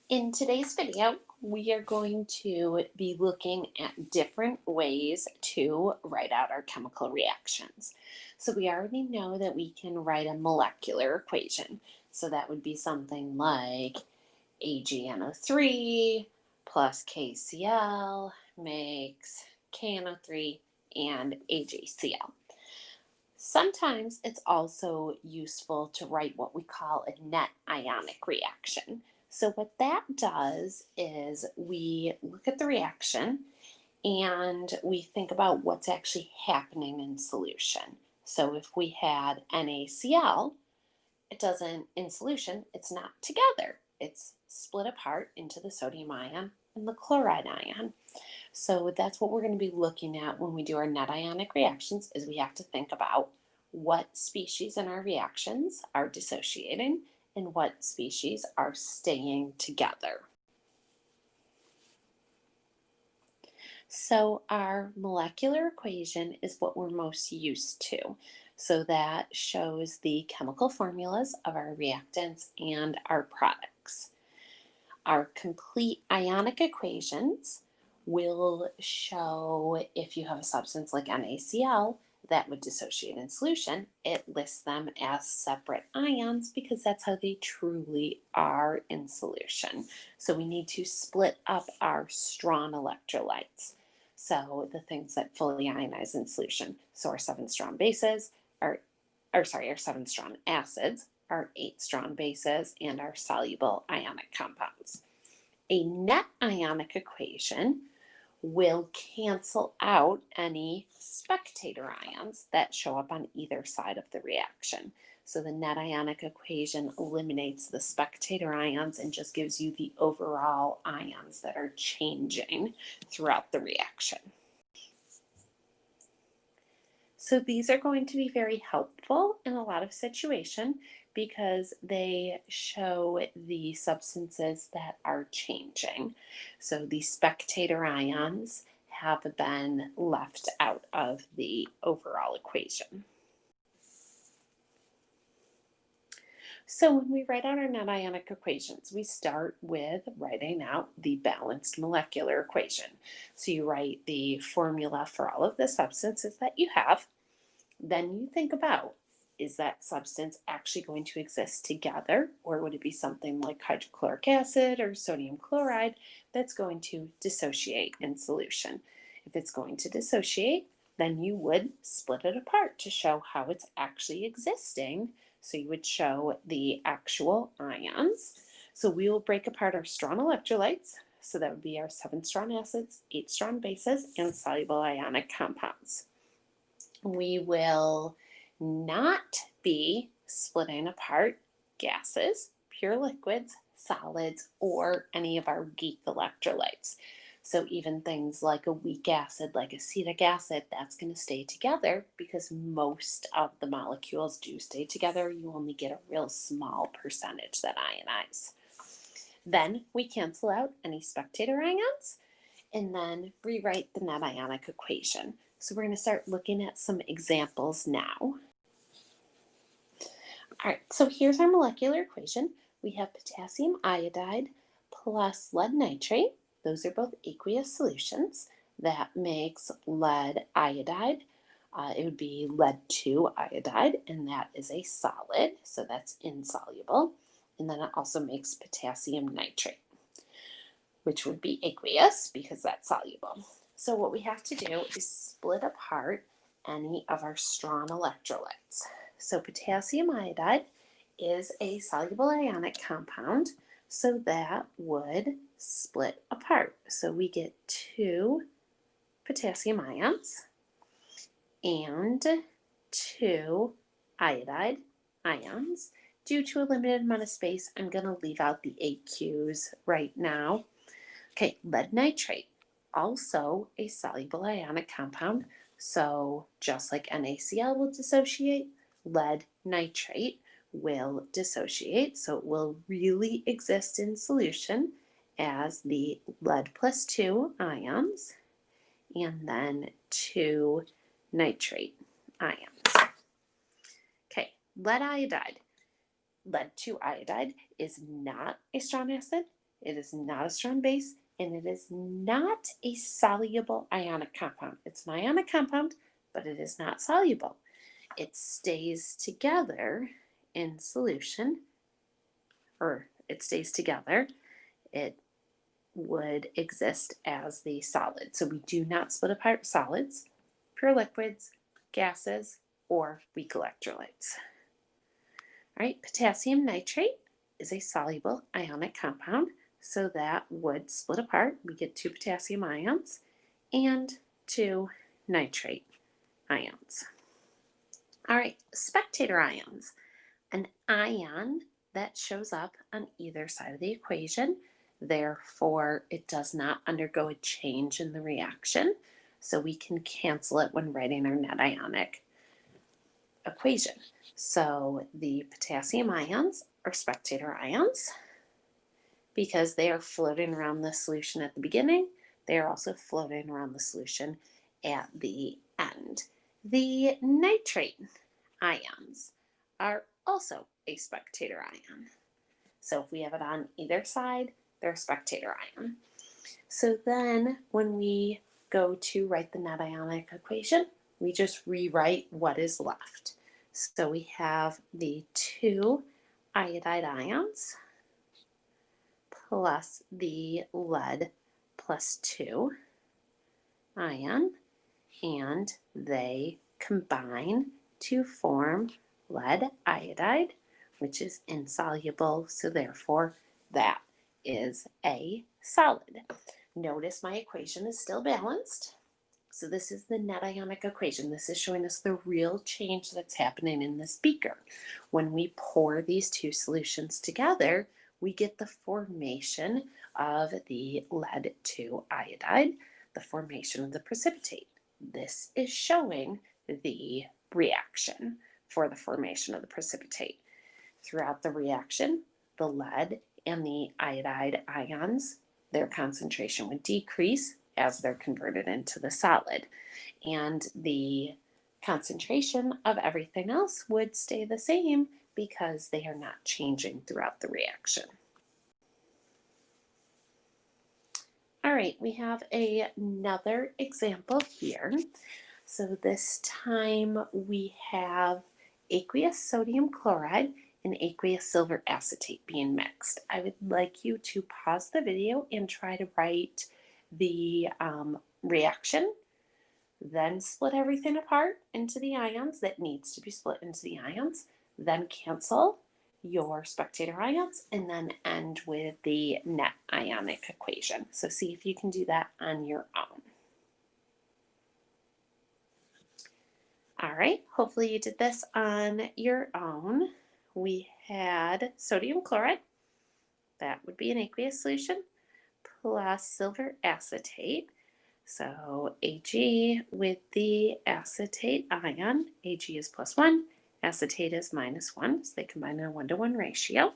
In today's video, we are going to be looking at different ways to write out our chemical reactions. So we already know that we can write a molecular equation. So that would be something like AgNO3 plus KCl makes KNO3 and AgCl. Sometimes it's also useful to write what we call a net ionic reaction. So what that does is we look at the reaction and we think about what's actually happening in solution. So if we had NaCl, in solution, it's not together. It's split apart into the sodium ion and the chloride ion. So that's what we're going to be looking at when we do our net ionic reactions, is we have to think about what species in our reactions are dissociating and what species are staying together. So our molecular equation is what we're most used to. So that shows the chemical formulas of our reactants and our products. Our complete ionic equations will show if you have a substance like NaCl that would dissociate in solution, it lists them as separate ions because that's how they truly are in solution. So we need to split up our strong electrolytes. So the things that fully ionize in solution. So our 7 strong bases, our 7 strong acids, our 8 strong bases, and our soluble ionic compounds. A net ionic equation will cancel out any spectator ions that show up on either side of the reaction. So the net ionic equation eliminates the spectator ions and just gives you the overall ions that are changing throughout the reaction. So these are going to be very helpful in a lot of situations because they show the substances that are changing. So the spectator ions have been left out of the overall equation. So when we write out our net ionic equations, we start with writing out the balanced molecular equation. So you write the formula for all of the substances that you have. Then you think about, is that substance actually going to exist together, or would it be something like hydrochloric acid or sodium chloride that's going to dissociate in solution? If it's going to dissociate, then you would split it apart to show how it's actually existing. So you would show the actual ions. So we will break apart our strong electrolytes. So that would be our 7 strong acids, 8 strong bases, and soluble ionic compounds. We will not be splitting apart gases, pure liquids, solids, or any of our weak electrolytes. So even things like a weak acid, like acetic acid, that's going to stay together because most of the molecules do stay together. You only get a real small percentage that ionize. Then we cancel out any spectator ions and then rewrite the net ionic equation. So we're going to start looking at some examples now. All right, so here's our molecular equation. We have potassium iodide plus lead nitrate. Those are both aqueous solutions. That makes lead iodide. It would be lead 2 iodide, and that is a solid, so that's insoluble. And then it also makes potassium nitrate, which would be aqueous because that's soluble. So what we have to do is split apart any of our strong electrolytes. So potassium iodide is a soluble ionic compound, so that would split apart. So we get 2 potassium ions and 2 iodide ions. Due to a limited amount of space, I'm going to leave out the AQs right now. Okay, lead nitrate, also a soluble ionic compound. So just like NaCl will dissociate, lead nitrate will dissociate. So it will really exist in solution as the lead plus 2 ions and then 2 nitrate ions. Okay, lead iodide. Lead 2 iodide is not a strong acid. It is not a strong base, and it is not a soluble ionic compound. It's an ionic compound, but it is not soluble. It stays together in solution, or it stays together. It would exist as the solid. So we do not split apart solids, pure liquids, gases, or weak electrolytes. All right, potassium nitrate is a soluble ionic compound, so that would split apart. We get 2 potassium ions and 2 nitrate ions. All right, spectator ions. An ion that shows up on either side of the equation. Therefore, it does not undergo a change in the reaction, so we can cancel it when writing our net ionic equation. So the potassium ions are spectator ions because they are floating around the solution at the beginning. They are also floating around the solution at the end. The nitrate ions are also a spectator ion. So if we have it on either side, they're a spectator ion. So then when we go to write the net ionic equation, we just rewrite what is left. So we have the 2 iodide ions plus the lead plus 2 ion, and they combine to form lead iodide, which is insoluble, so therefore that is a solid. Notice my equation is still balanced. So this is the net ionic equation. This is showing us the real change that's happening in this beaker. When we pour these 2 solutions together, we get the formation of the lead 2 iodide, the formation of the precipitate. This is showing the reaction for the formation of the precipitate. Throughout the reaction, the lead and the iodide ions, their concentration would decrease as they're converted into the solid. And the concentration of everything else would stay the same because they are not changing throughout the reaction. All right, we have another example here. So this time we have aqueous sodium chloride and aqueous silver acetate being mixed. I would like you to pause the video and try to write the reaction, then split everything apart into the ions that needs to be split into the ions, then cancel your spectator ions, and then end with the net ionic equation. So see if you can do that on your own. All right, hopefully you did this on your own. We had sodium chloride, that would be an aqueous solution, plus silver acetate. So Ag with the acetate ion, Ag is +1, acetate is -1, so they combine in a 1-to-1 ratio.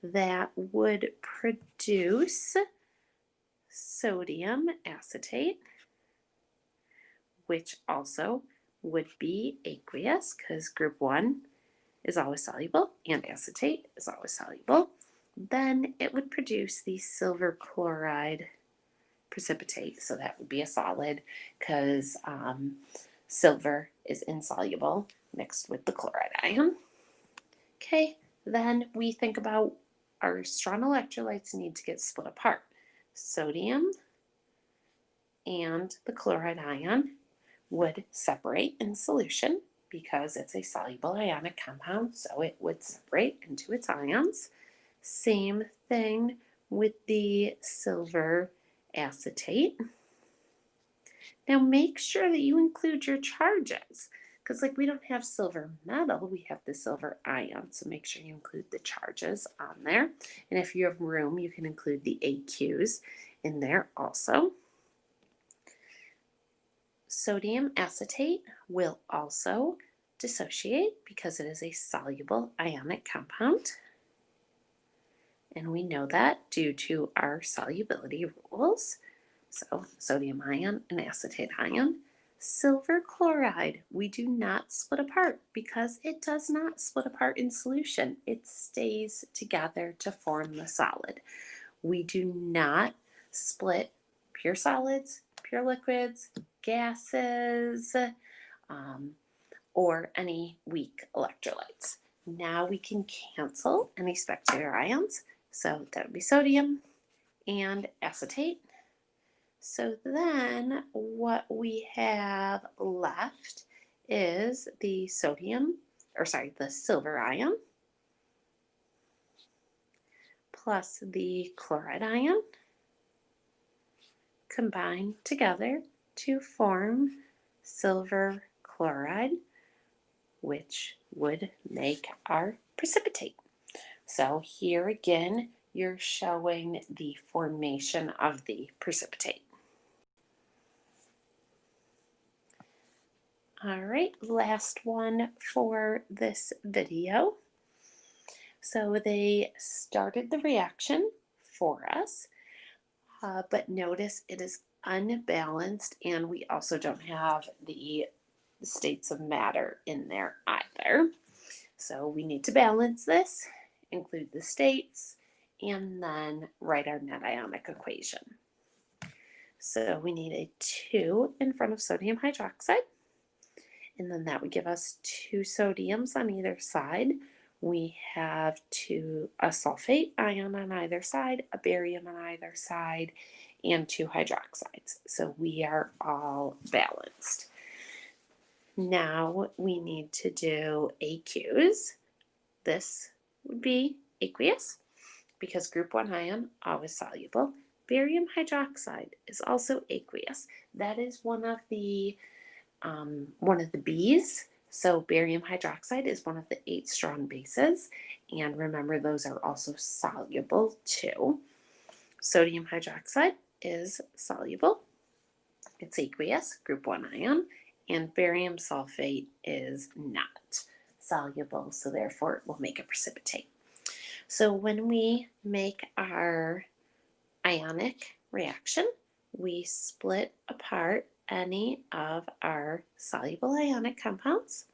That would produce sodium acetate, which also would be aqueous because group 1 is always soluble and acetate is always soluble. Then it would produce the silver chloride precipitate. So that would be a solid because silver is insoluble mixed with the chloride ion. Okay, then we think about our strong electrolytes need to get split apart. Sodium and the chloride ion would separate in solution because it's a soluble ionic compound, so it would separate into its ions. Same thing with the silver acetate. Now make sure that you include your charges, because like we don't have silver metal, we have the silver ion, so make sure you include the charges on there. And if you have room, you can include the AQs in there also. Sodium acetate will also dissociate because it is a soluble ionic compound. And we know that due to our solubility rules. So sodium ion and acetate ion. Silver chloride, we do not split apart because it does not split apart in solution. It stays together to form the solid. We do not split pure solids, pure liquids, gases, or any weak electrolytes. Now we can cancel any spectator ions. So that would be sodium and acetate. So then what we have left is the silver ion plus the chloride ion combine together to form silver chloride, which would make our precipitate. So here again, you're showing the formation of the precipitate. All right, last one for this video. So they started the reaction for us, but notice it is unbalanced, and we also don't have the states of matter in there either. So we need to balance this, include the states, and then write our net ionic equation. So we need a 2 in front of sodium hydroxide, and then that would give us 2 sodiums on either side. We have a sulfate ion on either side, a barium on either side, and 2 hydroxides. So we are all balanced. Now we need to do AQs. This would be aqueous because group 1 ion, always soluble. Barium hydroxide is also aqueous. That is one of the B's. So barium hydroxide is one of the 8 strong bases. And remember, those are also soluble too. Sodium hydroxide is soluble. It's aqueous, group 1 ion. And barium sulfate is not soluble, so therefore it will make a precipitate. So when we make our ionic reaction, we split apart any of our soluble ionic compounds,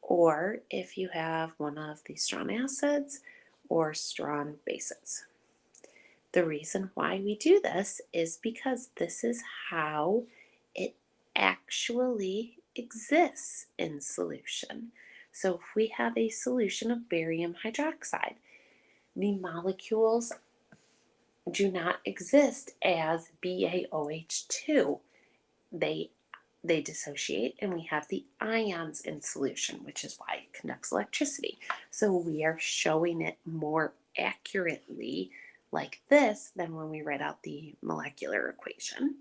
or if you have one of the strong acids or strong bases. The reason why we do this is because this is how it actually exists in solution. So if we have a solution of barium hydroxide, the molecules do not exist as BaOH2. They dissociate, and we have the ions in solution, which is why it conducts electricity. So we are showing it more accurately like this than when we write out the molecular equation.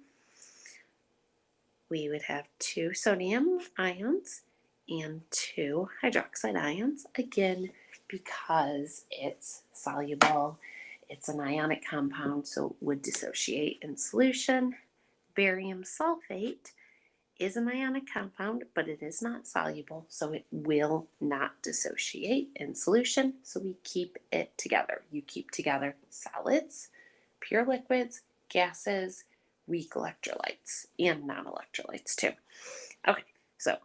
We would have 2 sodium ions and 2 hydroxide ions, again, because it's soluble, it's an ionic compound, so it would dissociate in solution. Barium sulfate is an ionic compound, but it is not soluble, so it will not dissociate in solution, so we keep it together. You keep together solids, pure liquids, gases, weak electrolytes, and non-electrolytes too. Okay, so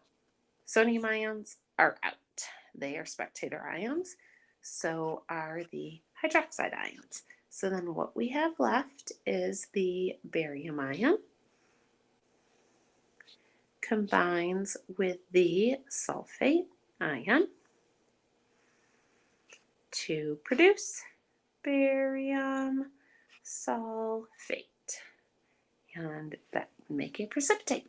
sodium ions are out. They are spectator ions, so are the hydroxide ions. So then what we have left is the barium ion combines with the sulfate ion to produce barium sulfate, and that would make a precipitate.